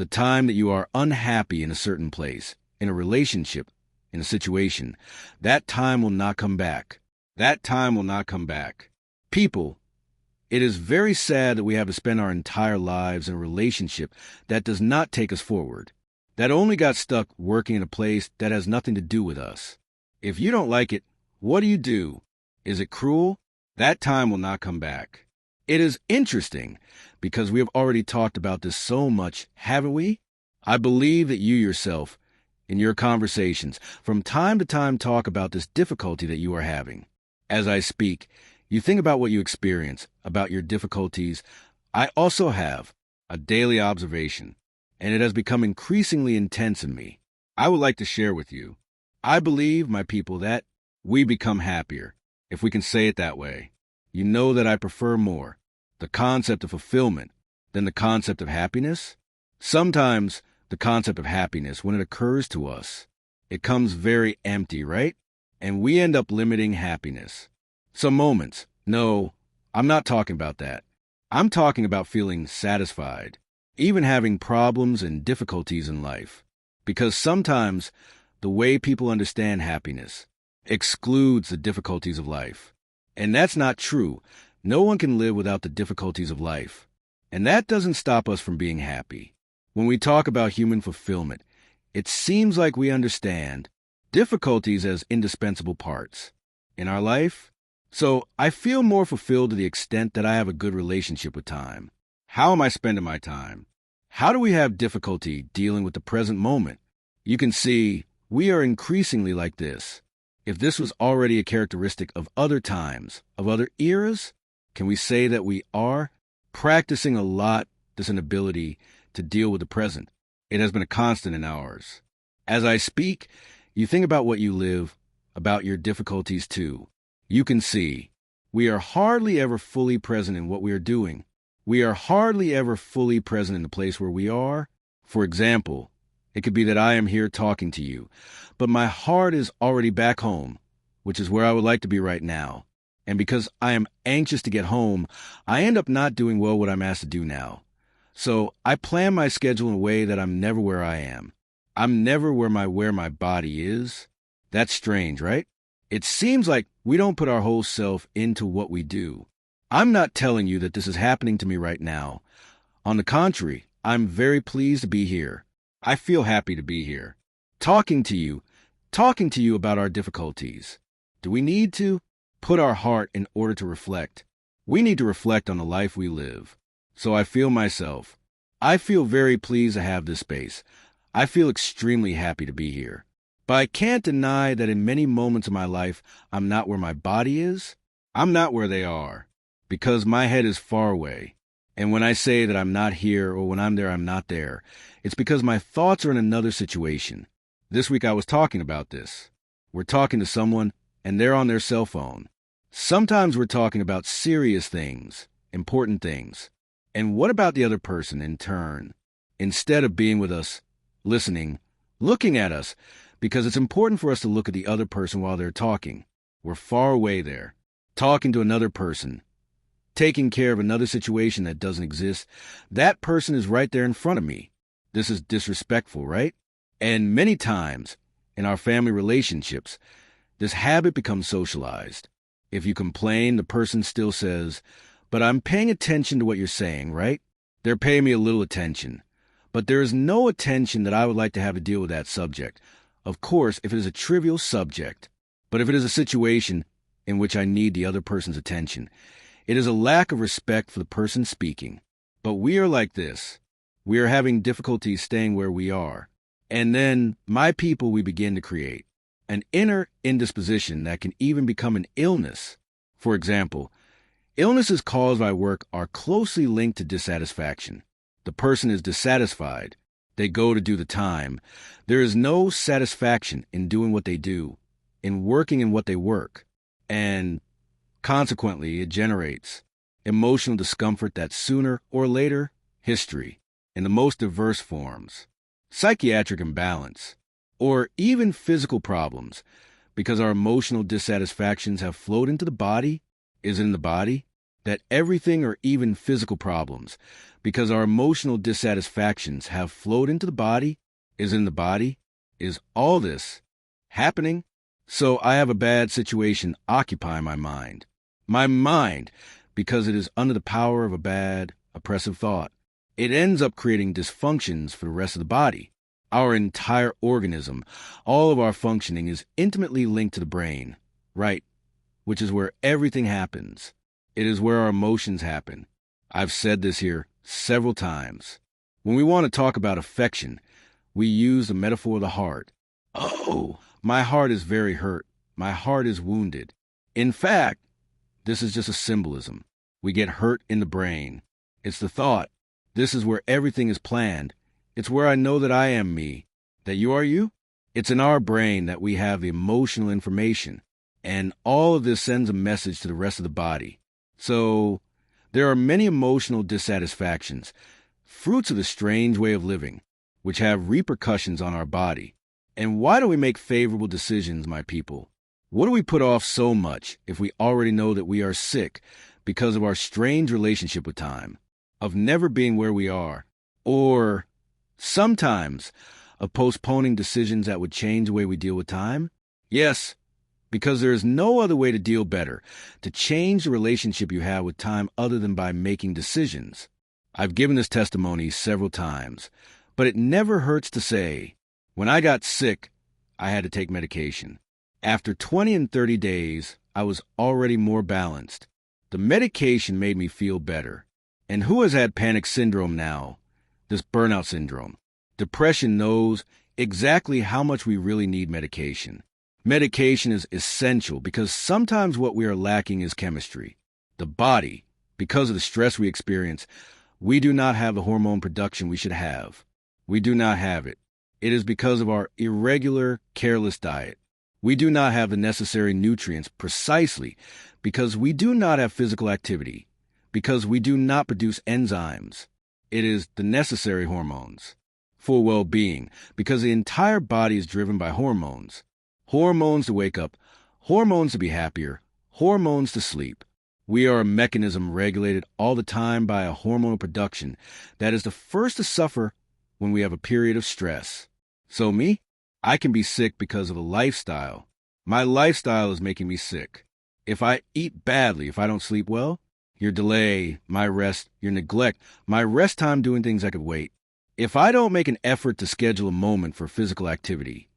The time that you are unhappy in a certain place, in a relationship, in a situation, that time will not come back. That time will not come back. People, it is very sad that we have to spend our entire lives in a relationship that does not take us forward, that only got stuck working in a place that has nothing to do with us. If you don't like it, what do? Is it cruel? That time will not come back. It is interesting because we have already talked about this so much, haven't we? I believe that you yourself, in your conversations, from time to time talk about this difficulty that you are having. As I speak, you think about what you experience, about your difficulties. I also have a daily observation, and it has become increasingly intense in me. I would like to share with you. I believe, my people, that we become happier, if we can say it that way. You know that I prefer more the concept of fulfillment than the concept of happiness. Sometimes the concept of happiness, when it occurs to us, it comes very empty, right? And we end up limiting happiness. Some moments. No, I'm not talking about that. I'm talking about feeling satisfied, even having problems and difficulties in life. Because sometimes the way people understand happiness excludes the difficulties of life. And that's not true. No one can live without the difficulties of life. And that doesn't stop us from being happy. When we talk about human fulfillment, it seems like we understand difficulties as indispensable parts in our life. So I feel more fulfilled to the extent that I have a good relationship with time. How am I spending my time? How do we have difficulty dealing with the present moment? You can see we are increasingly like this. If this was already a characteristic of other times, of other eras, can we say that we are practicing a lot this inability to deal with the present? It has been a constant in ours. As I speak, you think about what you live, about your difficulties too. You can see we are hardly ever fully present in what we are doing. We are hardly ever fully present in the place where we are. For example, it could be that I am here talking to you, but my heart is already back home, which is where I would like to be right now. And because I am anxious to get home, I end up not doing well what I'm asked to do now. So I plan my schedule in a way that I'm never where I am. I'm never where my body is. That's strange, right? It seems like we don't put our whole self into what we do. I'm not telling you that this is happening to me right now. On the contrary, I'm very pleased to be here. I feel happy to be here. Talking to you about our difficulties. Do we need to put our heart in order to reflect? We need to reflect on the life we live. So I feel very pleased to have this space. I feel extremely happy to be here. But I can't deny that in many moments of my life, I'm not where my body is. I'm not where they are, because my head is far away. And when I say that I'm not here, or when I'm there, I'm not there, it's because my thoughts are in another situation. This week I was talking about this. We're talking to someone, and they're on their cell phone. Sometimes we're talking about serious things, important things. And what about the other person in turn? Instead of being with us, listening, looking at us, because it's important for us to look at the other person while they're talking. We're far away there, talking to another person, taking care of another situation that doesn't exist. That person is right there in front of me. This is disrespectful, right? And many times in our family relationships, this habit becomes socialized. If you complain, the person still says, "But I'm paying attention to what you're saying, right?" They're paying me a little attention. But there is no attention that I would like to have to deal with that subject. Of course, if it is a trivial subject, but if it is a situation in which I need the other person's attention, it is a lack of respect for the person speaking. But we are like this. We are having difficulties staying where we are. And then, my people, we begin to create an inner indisposition that can even become an illness. For example, illnesses caused by work are closely linked to dissatisfaction. The person is dissatisfied. They go to do the time. There is no satisfaction in doing what they do, in working in what they work. And consequently, it generates emotional discomfort that sooner or later, history, in the most diverse forms, psychiatric imbalance, or even physical problems, because our emotional dissatisfactions have flowed into the body, is in the body, that everything or even physical problems, because our emotional dissatisfactions have flowed into the body, is in the body, is all this happening? So I have a bad situation occupying my mind. My mind, because it is under the power of a bad, oppressive thought. It ends up creating dysfunctions for the rest of the body. Our entire organism, all of our functioning is intimately linked to the brain, right? Which is where everything happens. It is where our emotions happen. I've said this here several times. When we want to talk about affection, we use the metaphor of the heart. Oh, my heart is very hurt. My heart is wounded. In fact, this is just a symbolism. We get hurt in the brain. It's the thought. This is where everything is planned. It's where I know that I am me, that you are you. It's in our brain that we have the emotional information, and all of this sends a message to the rest of the body. So there are many emotional dissatisfactions, fruits of the strange way of living, which have repercussions on our body. And why do we make favorable decisions, my people? What do we put off so much if we already know that we are sick because of our strange relationship with time, of never being where we are, or sometimes of postponing decisions that would change the way we deal with time? Yes, because there is no other way to deal better, to change the relationship you have with time other than by making decisions. I've given this testimony several times, but it never hurts to say, when I got sick, I had to take medication. After 20 and 30 days, I was already more balanced. The medication made me feel better. And who has had panic syndrome now? This burnout syndrome. Depression knows exactly how much we really need medication. Medication is essential because sometimes what we are lacking is chemistry. The body, because of the stress we experience, we do not have the hormone production we should have. We do not have it. It is because of our irregular, careless diet. We do not have the necessary nutrients precisely because we do not have physical activity, because we do not produce enzymes. It is the necessary hormones for well-being, because the entire body is driven by hormones. Hormones to wake up, hormones to be happier, hormones to sleep. We are a mechanism regulated all the time by a hormonal production that is the first to suffer when we have a period of stress. So me, I can be sick because of a lifestyle. My lifestyle is making me sick. If I eat badly, if I don't sleep well, your delay, my rest, your neglect, my rest time doing things that could wait. If I don't make an effort to schedule a moment for physical activity,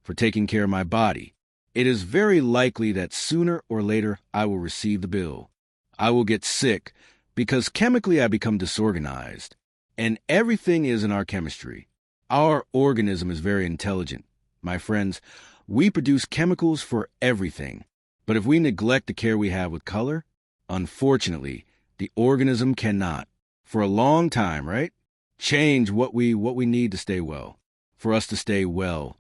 for taking care of my body, it is very likely that sooner or later I will receive the bill. I will get sick because chemically I become disorganized. And everything is in our chemistry. Our organism is very intelligent. My friends, we produce chemicals for everything. But if we neglect the care we have with color, unfortunately, the organism cannot, for a long time, right? Change what we need to stay well, for us to stay well.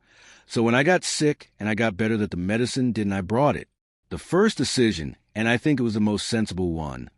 So when I got sick and I got better that the medicine did and I brought it, the first decision, and I think it was the most sensible one,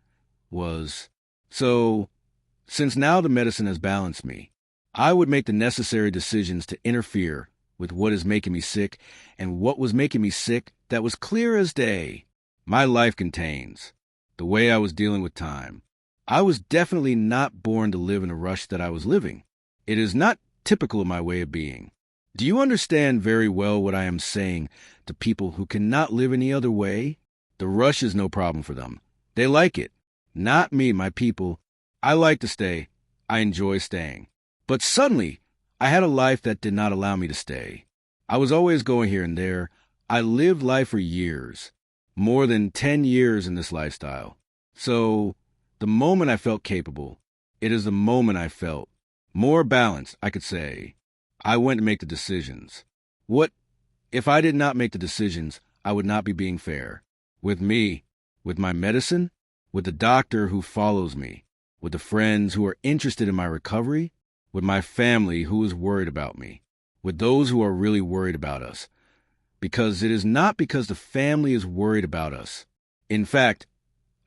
was, since now the medicine has balanced me, I would make the necessary decisions to interfere with what is making me sick, and what was making me sick that was clear as day. My life contains the way I was dealing with time. I was definitely not born to live in a rush that I was living. It is not typical of my way of being. Do you understand very well what I am saying to people who cannot live any other way? The rush is no problem for them. They like it. Not me, my people. I like to stay. I enjoy staying. But suddenly, I had a life that did not allow me to stay. I was always going here and there. I lived life for years, more than 10 years in this lifestyle. So, the moment I felt capable, it is the moment I felt more balanced, I could say. I went to make the decisions. What if I did not make the decisions? I would not be being fair. With me, with my medicine, with the doctor who follows me, with the friends who are interested in my recovery, with my family who is worried about me, with those who are really worried about us. Because it is not because the family is worried about us. In fact,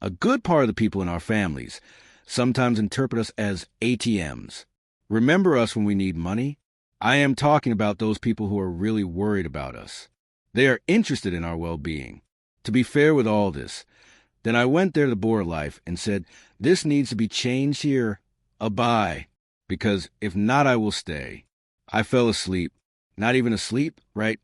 a good part of the people in our families sometimes interpret us as ATMs. Remember us when we need money? I am talking about those people who are really worried about us. They are interested in our well-being. To be fair with all this, Then I went there to the Board of Life and said, this needs to be changed here. Abide. Because if not, I will stay. I fell asleep. Not even asleep, right?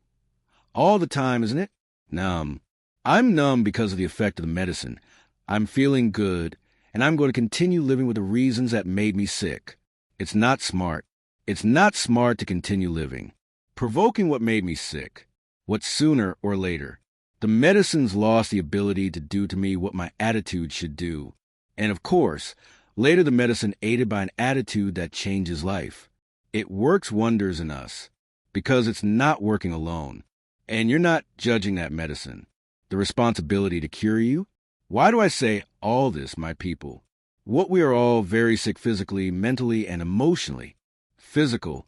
All the time, isn't it? Numb. I'm numb because of the effect of the medicine. I'm feeling good, and I'm going to continue living with the reasons that made me sick. It's not smart. It's not smart to continue living. Provoking what made me sick. What sooner or later. The medicines lost the ability to do to me what my attitude should do. And of course, later the medicine aided by an attitude that changes life. It works wonders in us because it's not working alone. And you're not judging that medicine. The responsibility to cure you? Why do I say all this, my people? What we are all very sick physically, mentally, and emotionally. Physical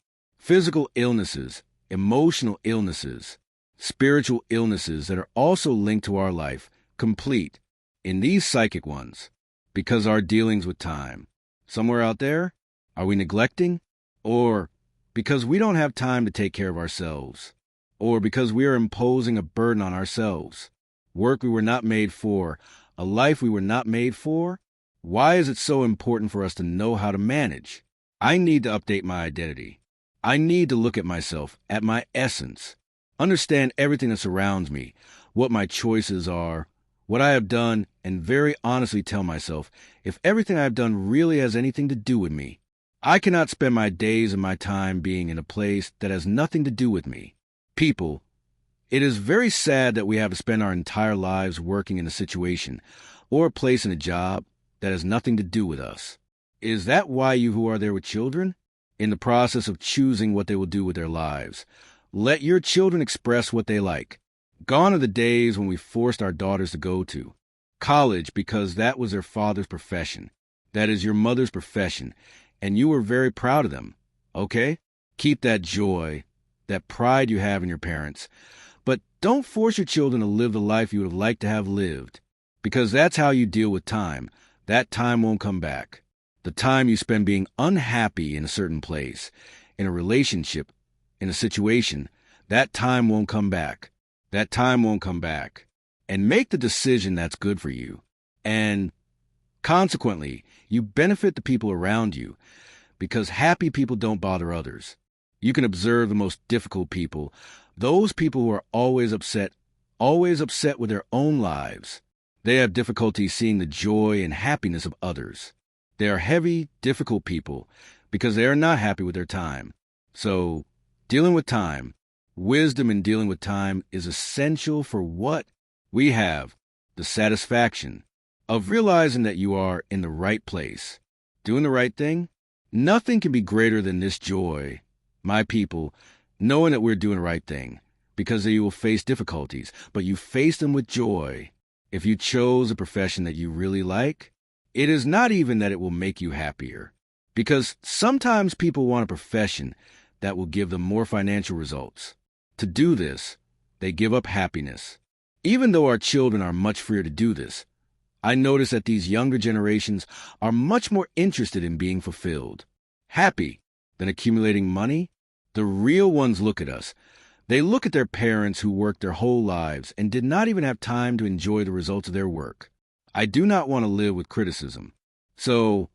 illnesses, emotional illnesses, spiritual illnesses that are also linked to our life, complete in these psychic ones, because our dealings with time. Somewhere out there, are we neglecting? Or because we don't have time to take care of ourselves? Or because we are imposing a burden on ourselves? Work we were not made for, a life we were not made for? Why is it so important for us to know how to manage? I need to update my identity. I need to look at myself, at my essence, understand everything that surrounds me, what my choices are, what I have done, and very honestly tell myself if everything I have done really has anything to do with me. I cannot spend my days and my time being in a place that has nothing to do with me. People, it is very sad that we have to spend our entire lives working in a situation or a place in a job that has nothing to do with us. Is that why you who are there with children? In the process of choosing what they will do with their lives, let your children express what they like. Gone are the days when we forced our daughters to go to college because that was their father's profession. That is your mother's profession, and you were very proud of them. Okay? Keep that joy, that pride you have in your parents, but don't force your children to live the life you would have liked to have lived, because that's how you deal with time. That time won't come back. The time you spend being unhappy in a certain place, in a relationship, in a situation, that time won't come back. That time won't come back. And make the decision that's good for you. And consequently, you benefit the people around you because happy people don't bother others. You can observe the most difficult people, those people who are always upset with their own lives. They have difficulty seeing the joy and happiness of others. They are heavy, difficult people because they are not happy with their time. So, dealing with time, wisdom in dealing with time is essential for what we have, the satisfaction of realizing that you are in the right place, doing the right thing. Nothing can be greater than this joy, my people, knowing that we're doing the right thing, because you will face difficulties, but you face them with joy. If you chose a profession that you really like, it is not even that it will make you happier, because sometimes people want a profession that will give them more financial results. To do this, they give up happiness. Even though our children are much freer to do this, I notice that these younger generations are much more interested in being fulfilled, happy, than accumulating money. The real ones look at us. They look at their parents who worked their whole lives and did not even have time to enjoy the results of their work. I do not want to live with criticism. So,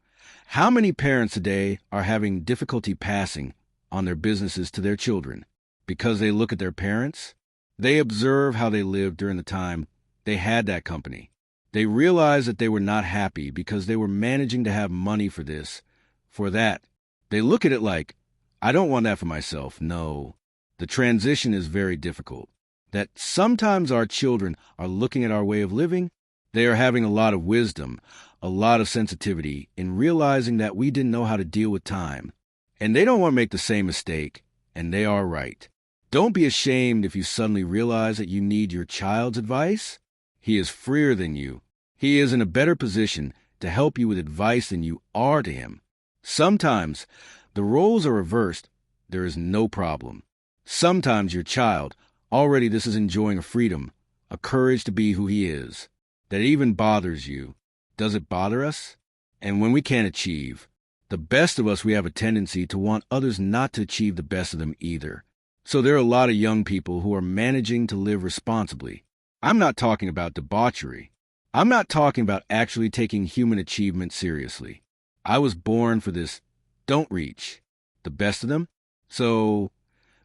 how many parents today are having difficulty passing on their businesses to their children? Because they look at their parents? They observe how they lived during the time they had that company. They realize that they were not happy because they were managing to have money for this, for that. They look at it like, I don't want that for myself. No. The transition is very difficult. That sometimes our children are looking at our way of living. They are having a lot of wisdom, a lot of sensitivity in realizing that we didn't know how to deal with time. And they don't want to make the same mistake, and they are right. Don't be ashamed if you suddenly realize that you need your child's advice. He is freer than you. He is in a better position to help you with advice than you are to him. Sometimes the roles are reversed. There is no problem. Sometimes your child, already this is enjoying a freedom, a courage to be who he is, that even bothers you. Does it bother us? And when we can't achieve, the best of us, we have a tendency to want others not to achieve the best of them either. So there are a lot of young people who are managing to live responsibly. I'm not talking about debauchery. I'm not talking about actually taking human achievement seriously. I was born for this. Don't reach the best of them. So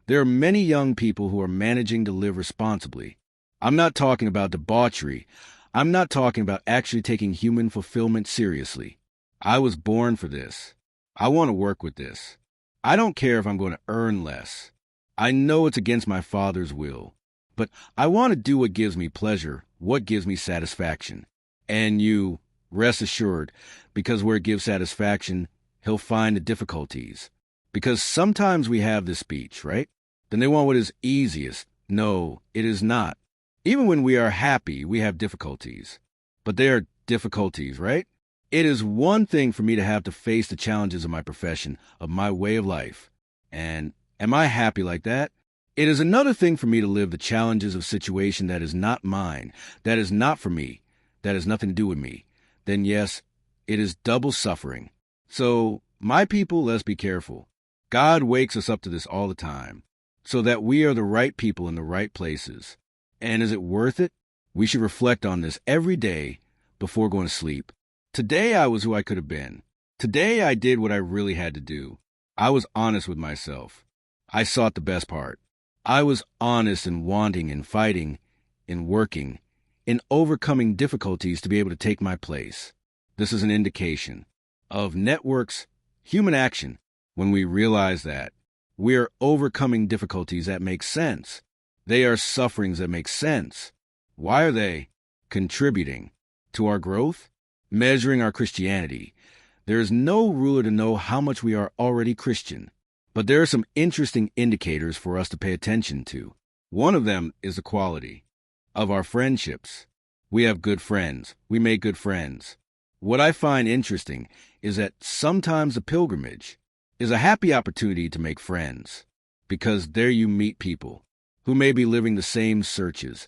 there are many young people who are managing to live responsibly. I'm not talking about debauchery. I'm not talking about actually taking human fulfillment seriously. I was born for this. I want to work with this. I don't care if I'm going to earn less. I know it's against my Father's will, but I want to do what gives me pleasure, what gives me satisfaction. And you, rest assured, because where it gives satisfaction, he'll find the difficulties. Because sometimes we have this speech, right? Then they want what is easiest. No, it is not. Even when we are happy, we have difficulties. But they are difficulties, right? It is one thing for me to have to face the challenges of my profession, of my way of life. And am I happy like that? It is another thing for me to live the challenges of situation that is not mine, that is not for me, that has nothing to do with me. Then yes, it is double suffering. So, my people, let's be careful. God wakes us up to this all the time, so that we are the right people in the right places. And is it worth it? We should reflect on this every day before going to sleep. Today I was who I could have been. Today I did what I really had to do. I was honest with myself. I sought the best part. I was honest in wanting, in fighting, in working, in overcoming difficulties to be able to take my place. This is an indication of networks, human action. When we realize that we are overcoming difficulties that make sense. They are sufferings that make sense. Why are they? Contributing to our growth, measuring our Christianity. There is no ruler to know how much we are already Christian, but there are some interesting indicators for us to pay attention to. One of them is the quality of our friendships. We have good friends. We make good friends. What I find interesting is that sometimes the pilgrimage is a happy opportunity to make friends, because there you meet people who may be living the same searches,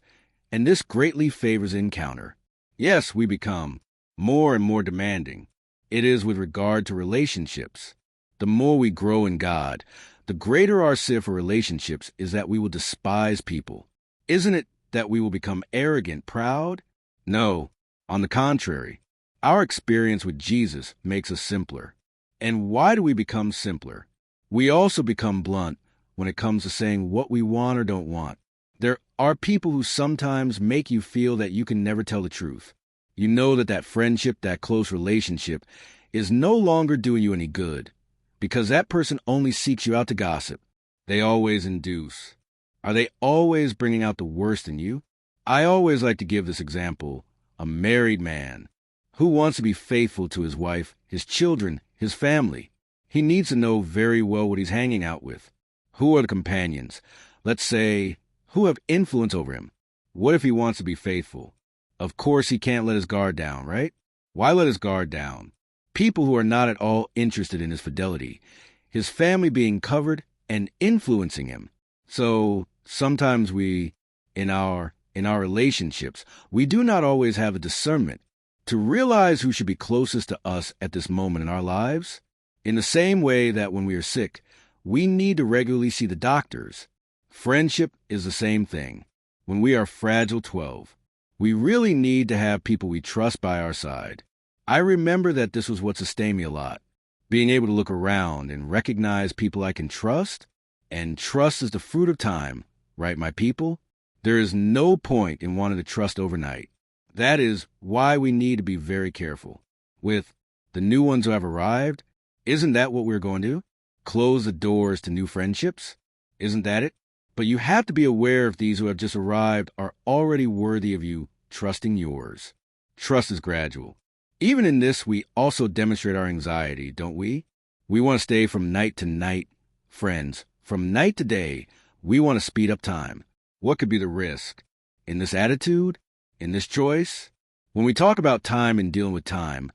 and this greatly favors encounter. Yes, we become more and more demanding. It is with regard to relationships. The more we grow in God, the greater our sieve for relationships is that we will despise people. Isn't it that we will become arrogant, proud? No, on the contrary. Our experience with Jesus makes us simpler. And why do we become simpler? We also become blunt when it comes to saying what we want or don't want. There are people who sometimes make you feel that you can never tell the truth. You know that friendship, that close relationship, is no longer doing you any good, because that person only seeks you out to gossip. They always induce. Are they always bringing out the worst in you? I always like to give this example. A married man who wants to be faithful to his wife, his children, his family. He needs to know very well what he's hanging out with. Who are the companions? Let's say, who have influence over him? What if he wants to be faithful? Of course he can't let his guard down, right? Why let his guard down? People who are not at all interested in his fidelity, his family being covered and influencing him. So sometimes we, in our relationships, we do not always have the discernment to realize who should be closest to us at this moment in our lives. In the same way that when we are sick, we need to regularly see the doctors. Friendship is the same thing. When we are fragile 12, we really need to have people we trust by our side. I remember that this was what sustained me a lot. Being able to look around and recognize people I can trust, and trust is the fruit of time, right, my people? There is no point in wanting to trust overnight. That is why we need to be very careful. With the new ones who have arrived, isn't that what we're going to do? Close the doors to new friendships? Isn't that it? But you have to be aware if these who have just arrived are already worthy of you trusting yours. Trust is gradual. Even in this, we also demonstrate our anxiety, don't we? We want to stay from night to night. Friends, from night to day, we want to speed up time. What could be the risk? In this attitude? In this choice? When we talk about time and dealing with time,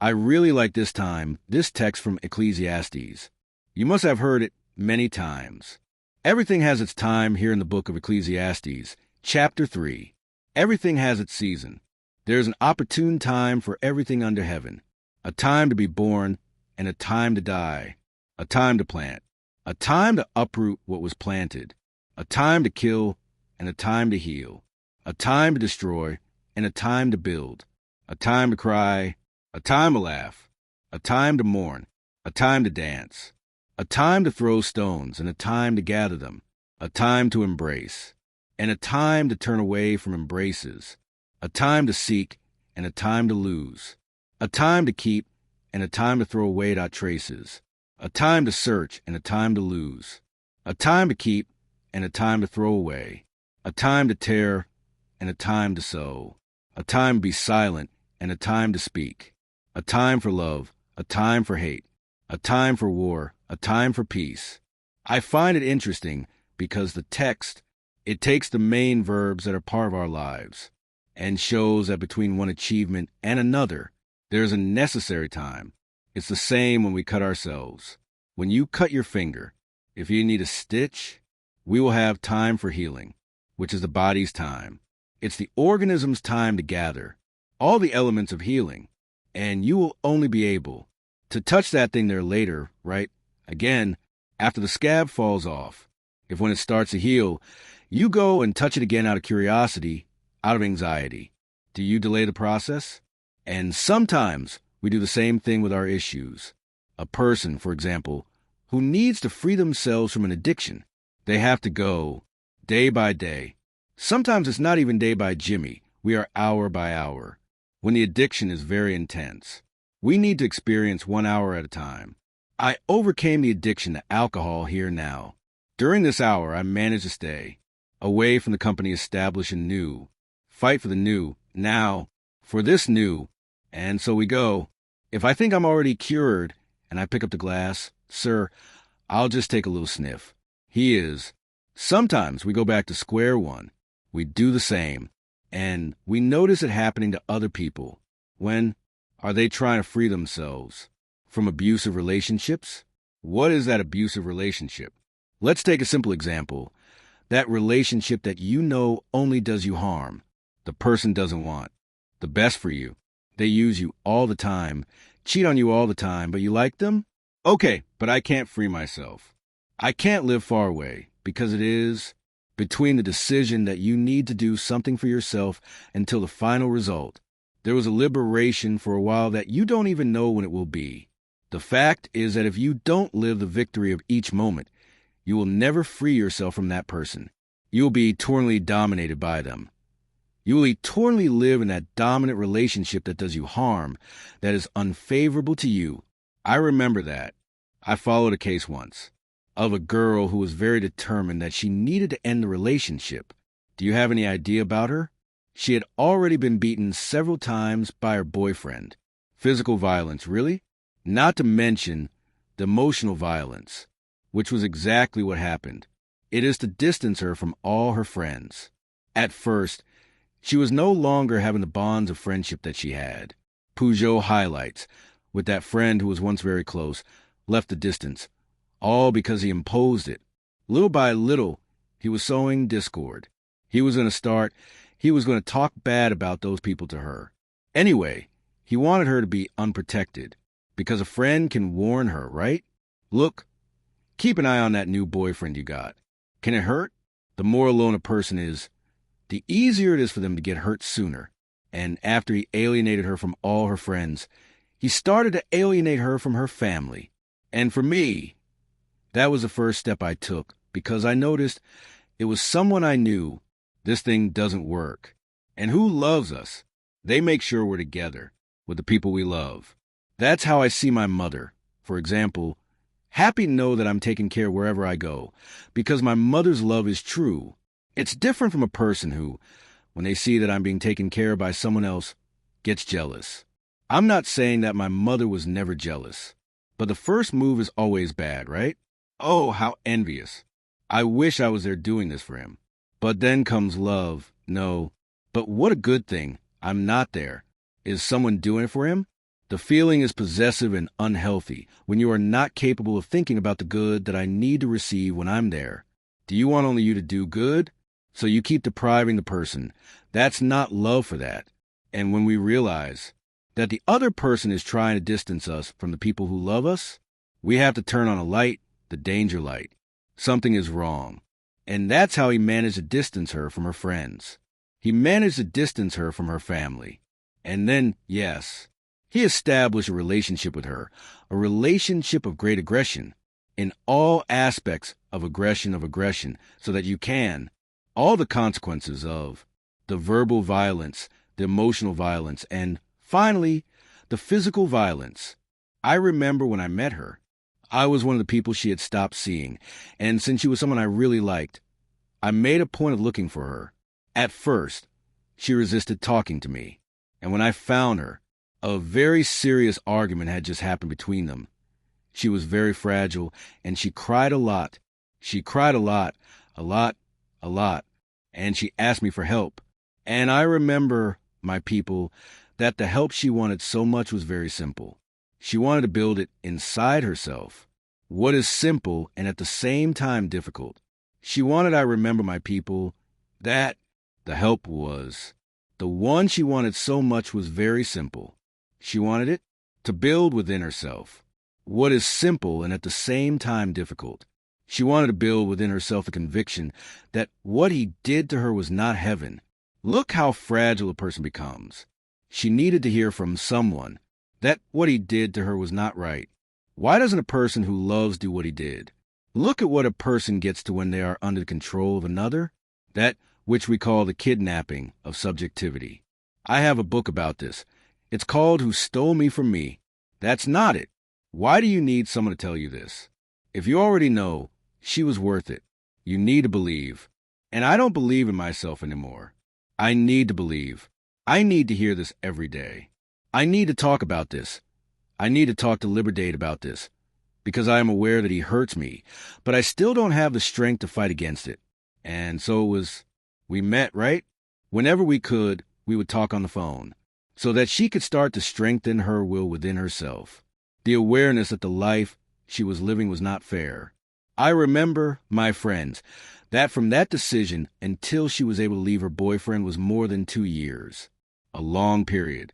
I really like this text from Ecclesiastes. You must have heard it many times. Everything has its time here in the book of Ecclesiastes, chapter 3. Everything has its season. There is an opportune time for everything under heaven, a time to be born and a time to die, a time to plant, a time to uproot what was planted, a time to kill and a time to heal, a time to destroy and a time to build, a time to cry, a time to laugh, a time to mourn, a time to dance, a time to throw stones and a time to gather them, a time to embrace, and a time to turn away from embraces, a time to seek and a time to lose, a time to keep and a time to throw away dot traces, a time to search and a time to lose, a time to keep and a time to throw away, a time to tear and a time to sow, a time to be silent and a time to speak, a time for love, a time for hate, a time for war, a time for peace. I find it interesting because the text, it takes the main verbs that are part of our lives and shows that between one achievement and another, there's a necessary time. It's the same when we cut ourselves. When you cut your finger, if you need a stitch, we will have time for healing, which is the body's time. It's the organism's time to gather all the elements of healing, and you will only be able to touch that thing there later, right? Again, after the scab falls off. If when it starts to heal, you go and touch it again out of curiosity, out of anxiety, do you delay the process? And sometimes we do the same thing with our issues. A person, for example, who needs to free themselves from an addiction, they have to go day by day. Sometimes it's not even day by Jimmy. We are hour by hour. When the addiction is very intense, we need to experience 1 hour at a time. I overcame the addiction to alcohol here now. During this hour, I managed to stay away from the company established and new, fight for the new, now, for this new, and so we go. If I think I'm already cured and I pick up the glass, sir, I'll just take a little sniff. He is. Sometimes we go back to square one. We do the same, and we notice it happening to other people. When are they trying to free themselves from abusive relationships? What is that abusive relationship? Let's take a simple example. That relationship that you know only does you harm. The person doesn't want the best for you. They use you all the time, cheat on you all the time, but you like them? Okay, but I can't free myself. I can't live far away because it is between the decision that you need to do something for yourself until the final result. There was a liberation for a while that you don't even know when it will be. The fact is that if you don't live the victory of each moment, you will never free yourself from that person. You will be eternally dominated by them. You will eternally live in that dominant relationship that does you harm, that is unfavorable to you. I remember that. I followed a case once of a girl who was very determined that she needed to end the relationship. Do you have any idea about her? She had already been beaten several times by her boyfriend. Physical violence, really? Not to mention the emotional violence, which was exactly what happened. It is to distance her from all her friends. At first, she was no longer having the bonds of friendship that she had. Peugeot highlights, with that friend who was once very close, left the distance, all because he imposed it. Little by little, he was sowing discord. He was going to talk bad about those people to her. Anyway, he wanted her to be unprotected, because a friend can warn her, right? Look, keep an eye on that new boyfriend you got. Can it hurt? The more alone a person is, the easier it is for them to get hurt sooner. And after he alienated her from all her friends, he started to alienate her from her family. And for me, that was the first step I took, because I noticed it was someone I knew. This thing doesn't work. And who loves us? They make sure we're together with the people we love. That's how I see my mother. For example, happy to know that I'm taken care of wherever I go, because my mother's love is true. It's different from a person who, when they see that I'm being taken care of by someone else, gets jealous. I'm not saying that my mother was never jealous, but the first move is always bad, right? Oh, how envious. I wish I was there doing this for him. But then comes love. No, but what a good thing. I'm not there. Is someone doing it for him? The feeling is possessive and unhealthy when you are not capable of thinking about the good that I need to receive when I'm there. Do you want only you to do good? So you keep depriving the person. That's not love for that. And when we realize that the other person is trying to distance us from the people who love us, we have to turn on a light, the danger light. Something is wrong. And that's how he managed to distance her from her friends. He managed to distance her from her family. And then, yes, he established a relationship with her, a relationship of great aggression, in all aspects of aggression, so that you can, all the consequences of the verbal violence, the emotional violence, and finally, the physical violence. I remember when I met her, I was one of the people she had stopped seeing, and since she was someone I really liked, I made a point of looking for her. At first, she resisted talking to me, and when I found her, a very serious argument had just happened between them. She was very fragile, and she cried a lot. She cried a lot, a lot, and she asked me for help. And I remember, my people, that the help she wanted so much was very simple. She wanted to build it inside herself. What is simple and at the same time difficult? She wanted, I remember, my people, that the help was. The one she wanted so much was very simple. She wanted it to build within herself what is simple and at the same time difficult. She wanted to build within herself the conviction that what he did to her was not heaven. Look how fragile a person becomes. She needed to hear from someone that what he did to her was not right. Why doesn't a person who loves do what he did? Look at what a person gets to when they are under the control of another, that which we call the kidnapping of subjectivity. I have a book about this. It's called Who Stole Me From Me. That's not it. Why do you need someone to tell you this? If you already know, she was worth it. You need to believe. And I don't believe in myself anymore. I need to believe. I need to hear this every day. I need to talk about this. I need to talk to Liberdate about this, because I am aware that he hurts me, but I still don't have the strength to fight against it. And so it was, we met, right? Whenever we could, we would talk on the phone, so that she could start to strengthen her will within herself. The awareness that the life she was living was not fair. I remember, my friends, that from that decision until she was able to leave her boyfriend was more than 2 years. A long period,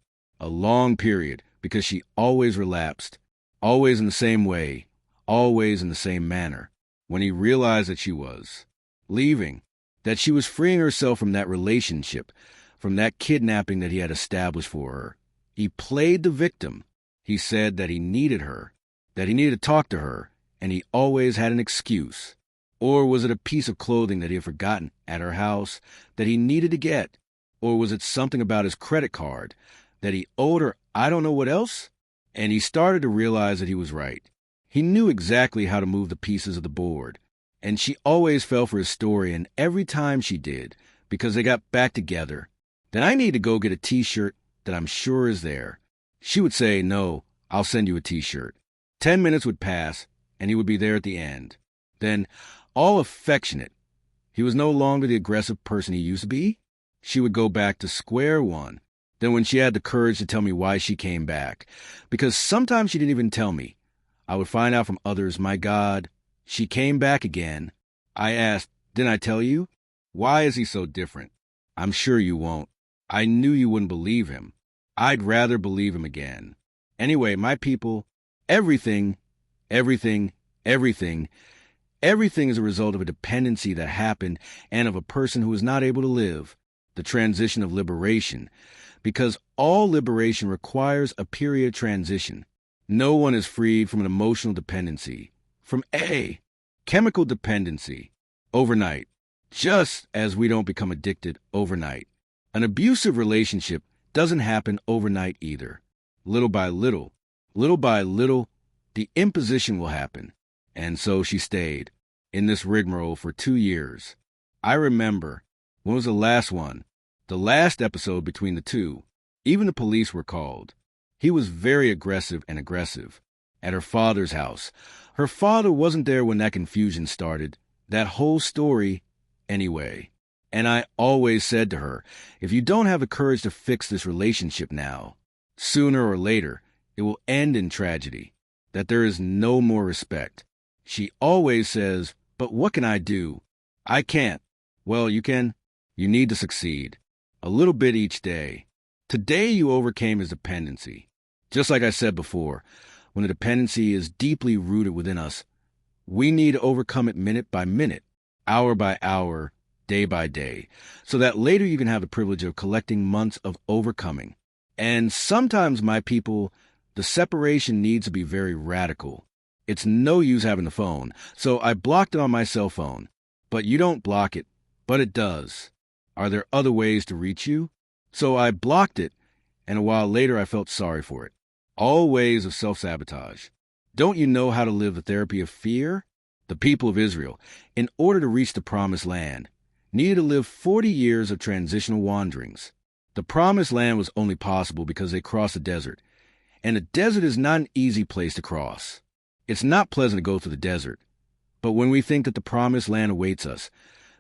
because she always relapsed, always in the same way, always in the same manner. When he realized that she was leaving, that she was freeing herself from that relationship, from that kidnapping that he had established for her, he played the victim. He said that he needed her, that he needed to talk to her, and he always had an excuse. Or was it a piece of clothing that he had forgotten at her house that he needed to get? Or was it something about his credit card that he owed her, I don't know what else? And he started to realize that he was right. He knew exactly how to move the pieces of the board. And she always fell for his story, and every time she did, because they got back together, then I need to go get a T-shirt that I'm sure is there. She would say, no, I'll send you a T-shirt. 10 minutes would pass, and he would be there at the end. Then, all affectionate, he was no longer the aggressive person he used to be. She would go back to square one. Then when she had the courage to tell me why she came back, because sometimes she didn't even tell me, I would find out from others, my God, she came back again. I asked, didn't I tell you? Why is he so different? I'm sure you won't. I knew you wouldn't believe him. I'd rather believe him again. Anyway, my people, everything is a result of a dependency that happened and of a person who is not able to live. The transition of liberation, because all liberation requires a period of transition. No one is freed from an emotional dependency, from a chemical dependency, overnight, just as we don't become addicted overnight. An abusive relationship doesn't happen overnight either. Little by little, the imposition will happen. And so she stayed in this rigmarole for 2 years. I remember, when was the last one? The last episode between the two. Even the police were called. He was very aggressive at her father's house. Her father wasn't there when that confusion started. That whole story, anyway. And I always said to her, if you don't have the courage to fix this relationship now, sooner or later, it will end in tragedy, that there is no more respect. She always says, but what can I do? I can't. Well, you can. You need to succeed. A little bit each day. Today you overcame his dependency. Just like I said before, when the dependency is deeply rooted within us, we need to overcome it minute by minute, hour by hour, day by day, so that later you can have the privilege of collecting months of overcoming. And sometimes, my people, the separation needs to be very radical. It's no use having the phone, so I blocked it on my cell phone. But you don't block it, but it does. Are there other ways to reach you? So I blocked it, and a while later I felt sorry for it. All ways of self-sabotage. Don't you know how to live the therapy of fear? The people of Israel, in order to reach the promised land, needed to live 40 years of transitional wanderings. The promised land was only possible because they crossed the desert, and the desert is not an easy place to cross. It's not pleasant to go through the desert, but when we think that the promised land awaits us,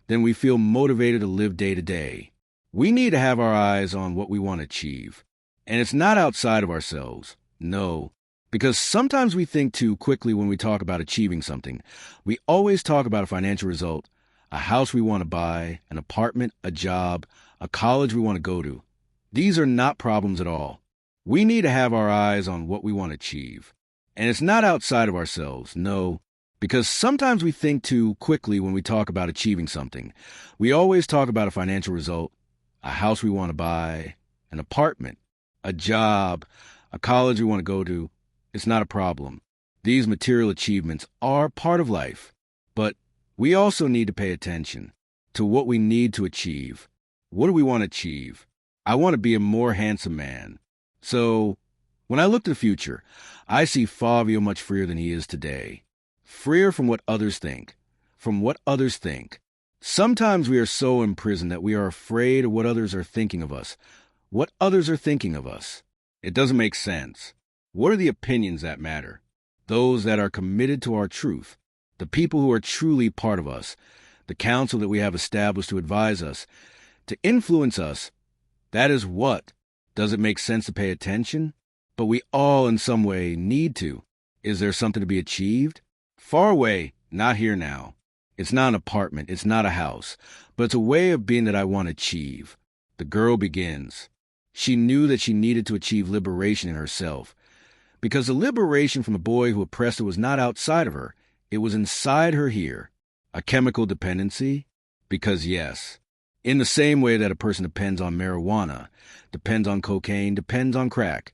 then we feel motivated to live day to day. We need to have our eyes on what we want to achieve, and it's not outside of ourselves. No, because sometimes we think too quickly when we talk about achieving something. We always talk about a financial result, a house we want to buy, an apartment, a job, a college we want to go to. These are not problems at all. We need to have our eyes on what we want to achieve. And it's not outside of ourselves, no, because sometimes we think too quickly when we talk about achieving something. We always talk about a financial result, a house we want to buy, an apartment, a job, a college we want to go to. It's not a problem. These material achievements are part of life, but we also need to pay attention to what we need to achieve. What do we want to achieve? I want to be a more handsome man. So, when I look to the future, I see Fabio much freer than he is today. Freer from what others think. From what others think. Sometimes we are so imprisoned that we are afraid of what others are thinking of us. What others are thinking of us. It doesn't make sense. What are the opinions that matter? Those that are committed to our truth. The people who are truly part of us. The council that we have established to advise us. To influence us. That is what. Does it make sense to pay attention? But we all in some way need to. Is there something to be achieved? Far away, not here now. It's not an apartment, it's not a house, but it's a way of being that I want to achieve. The girl begins. She knew that she needed to achieve liberation in herself, because the liberation from the boy who oppressed her was not outside of her, it was inside her here. A chemical dependency? Because yes, in the same way that a person depends on marijuana, depends on cocaine, depends on crack,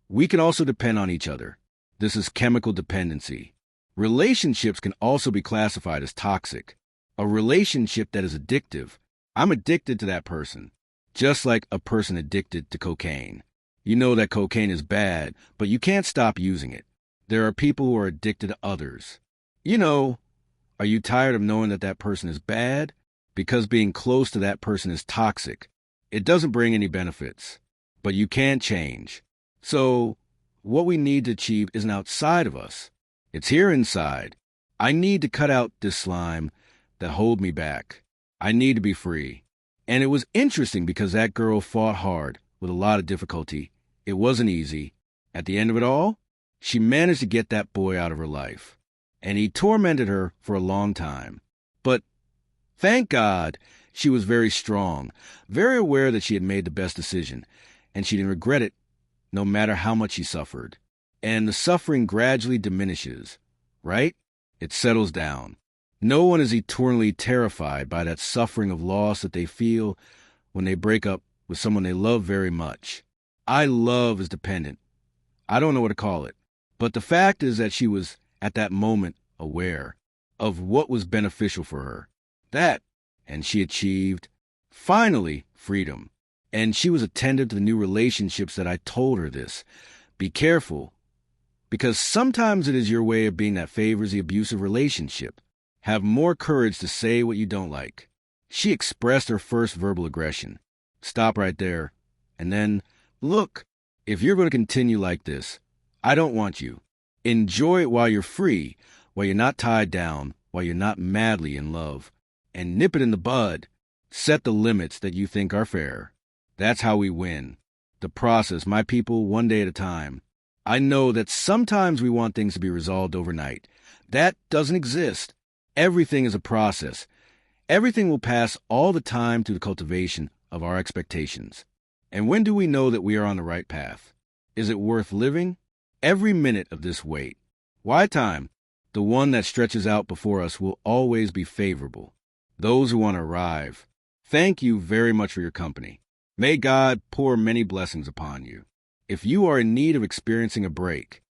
we can also depend on each other. This is chemical dependency. Relationships can also be classified as toxic. A relationship that is addictive. I'm addicted to that person, just like a person addicted to cocaine. You know that cocaine is bad, but you can't stop using it. There are people who are addicted to others. You know, are you tired of knowing that that person is bad? Because being close to that person is toxic. It doesn't bring any benefits, but you can change. So, what we need to achieve isn't outside of us. It's here inside. I need to cut out this slime that hold me back. I need to be free. And it was interesting because that girl fought hard with a lot of difficulty. It wasn't easy. At the end of it all, she managed to get that boy out of her life. And he tormented her for a long time. But thank God, she was very strong, very aware that she had made the best decision, and she didn't regret it, no matter how much she suffered. And the suffering gradually diminishes, right? It settles down. No one is eternally terrified by that suffering of loss that they feel when they break up with someone they love very much. Love is dependent. I don't know what to call it. But the fact is that she was, at that moment, aware of what was beneficial for her. And she achieved, finally, freedom. And she was attentive to the new relationships that I told her this. Be careful, because sometimes it is your way of being that favors the abusive relationship. Have more courage to say what you don't like. She expressed her first verbal aggression. Stop right there. And then, look, if you're going to continue like this, I don't want you. Enjoy it while you're free, while you're not tied down, while you're not madly in love. And nip it in the bud. Set the limits that you think are fair. That's how we win. The process, my people, one day at a time. I know that sometimes we want things to be resolved overnight. That doesn't exist. Everything is a process. Everything will pass all the time through the cultivation of our expectations. And when do we know that we are on the right path? Is it worth living? Every minute of this wait. Why time? The one that stretches out before us will always be favorable. Those who want to arrive, thank you very much for your company. May God pour many blessings upon you. If you are in need of experiencing a break,